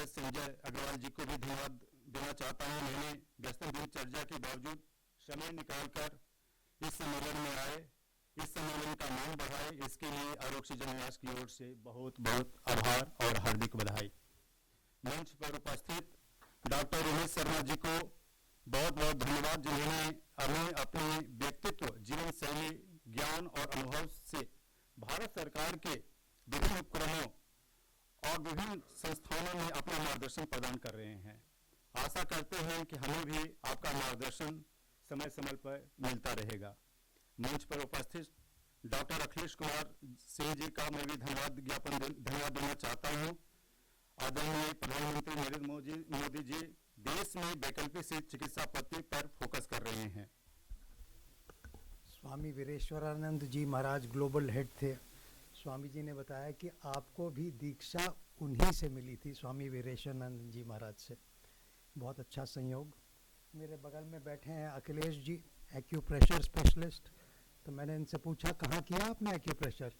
Doctor Sanjay Agarwal जी को भी धन्यवाद देना चाहता हूँ। मैंने व्यस्त दिनचर्या के बावजूद समय निकालकर इस सम्मेलन में आए, इस सम्मेलन का मान बढ़ाए, इसके लिए ऑक्सीजन न्यास की ओर से बहुत बहुत आभार और हार्दिक बधाई। मंच पर उपस्थित डॉक्टर उमेश शर्मा जी को बहुत बहुत धन्यवाद, जिन्होंने हमें अपने व्यक्तित्व, जीवन शैली, ज्ञान और अनुभव से भारत सरकार के विभिन्न उपक्रमों और विभिन्न संस्थानों में अपना मार्गदर्शन प्रदान कर रहे हैं। आशा करते हैं कि हमें भी आपका मार्गदर्शन समय समय पर मिलता रहेगा। मंच पर उपस्थित डॉक्टर अखिलेश कुमार सिंह जी का मैं भी धन्यवाद देना चाहता हूँ। आदरणीय प्रधानमंत्री नरेंद्र मोदी जी देश में वैकल्पिक चिकित्सा पद्धति पर फोकस कर रहे हैं। स्वामी वीरेश्वरानंद जी महाराज ग्लोबल हेड थे। स्वामी जी ने बताया कि आपको भी दीक्षा उन्हीं से मिली थी, स्वामी वीरेश्वरानंद जी महाराज से। बहुत अच्छा संयोग। मेरे बगल में बैठे हैं अखिलेश जी, एक्यूप्रेशर स्पेशलिस्ट। तो मैंने इनसे पूछा कहाँ किया आपने एक्यूप्रेशर,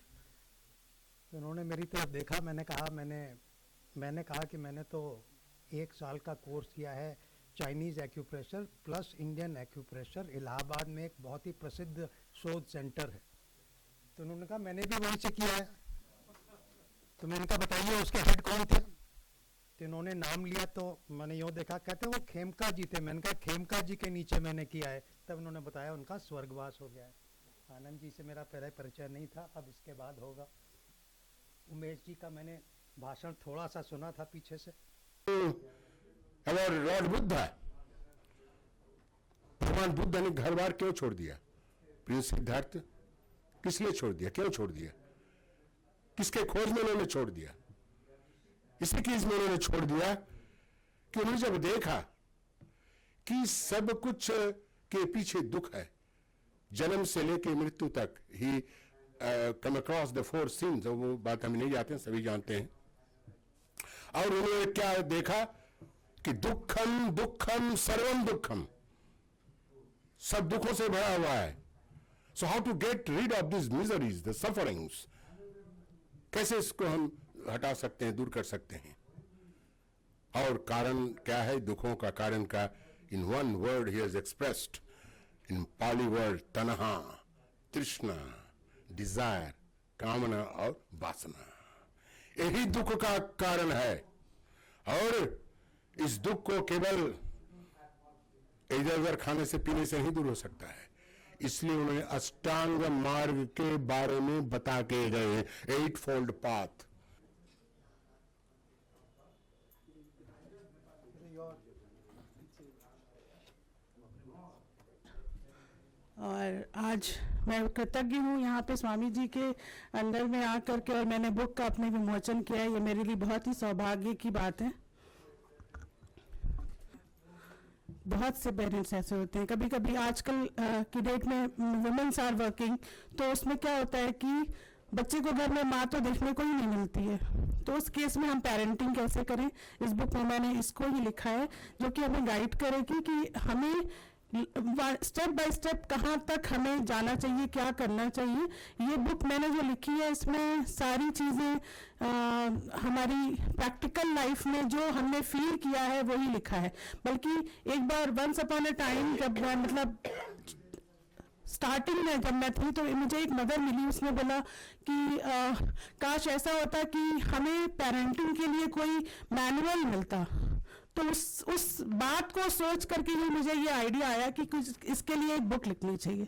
तो उन्होंने मेरी तरफ देखा। मैंने कहा कि मैंने तो 1 साल का कोर्स किया है Chinese acupressure plus Indian acupressure. Allahabad में एक बहुत ही प्रसिद्ध शोध सेंटर है। तो उन्होंने कहा मैंने भी वहीं से किया है। तो मैंने कहा बताइए उसके हेड कौन थे। तो इन्होंने नाम लिया, तो मैंने यूँ देखा, कहते वो खेमका जी थे। मैंने कहा खेमका जी के नीचे मैंने किया है। तब उन्होंने बताया उनका स्वर्गवास हो गया है। आनंद जी से मेरा पहले परिचय नहीं था, अब इसके बाद होगा। उमेश जी का मैंने भाषण थोड़ा सा सुना था पीछे से। लॉर्ड बुद्ध, भगवान बुद्ध ने घर बार क्यों छोड़ दिया? प्रिंस सिद्धार्थ किस लिए छोड़ दिया, क्यों छोड़ दिया, किसके खोज में उन्होंने छोड़ दिया? इसी चीज में उन्होंने छोड़ दिया कि उन्होंने जब देखा कि सब कुछ के पीछे दुख है, जन्म से लेकर मृत्यु तक ही कम अक्रॉस द 4 सिंस, वो बात हम नहीं जाते हैं, सभी जानते हैं। और उन्होंने क्या देखा कि दुखम दुखम सर्वम दुखम, सब दुखों से भरा हुआ है। So how to get rid of this miseries, the sufferings, कैसे इसको हम हटा सकते हैं, दूर कर सकते हैं? और कारण क्या है दुखों का? कारण का in one word he has expressed in Pali word, तन्हा, तृष्णा, डिजायर, कामना और वासना। यही दुख का कारण है। और इस दुख को केवल इधर उधर खाने से पीने से नहीं दूर हो सकता है। इसलिए उन्होंने अष्टांग मार्ग के बारे में बता के गए, 8-fold पाथ। और आज मैं कृतज्ञ हूँ यहाँ पे स्वामी जी के अंदर में आकर के, और मैंने बुक का अपने विमोचन किया है। ये मेरे लिए बहुत ही सौभाग्य की बात है। बहुत से पेरेंट्स ऐसे होते हैं, कभी कभी आजकल की डेट में वुमेन्स आर वर्किंग, तो उसमें क्या होता है कि बच्चे को घर में माँ तो देखने को ही नहीं मिलती है। तो उस केस में हम पेरेंटिंग कैसे करें, इस बुक में मैंने इसको ही लिखा है, जो कि हमें गाइड करेगी कि हमें स्टेप बाय स्टेप कहाँ तक हमें जाना चाहिए, क्या करना चाहिए। ये बुक मैंने जो लिखी है, इसमें सारी चीज़ें हमारी प्रैक्टिकल लाइफ में जो हमने फील किया है वही लिखा है। बल्कि एक बार वंस अपॉन अ टाइम, जब मैं मतलब स्टार्टिंग में जब मैं थी, तो मुझे एक मदर मिली, उसने बोला कि काश ऐसा होता कि हमें पेरेंटिंग के लिए कोई मैनुअल मिलता। तो उस बात को सोच करके ही मुझे ये आइडिया आया कि कुछ इसके लिए एक बुक लिखनी चाहिए।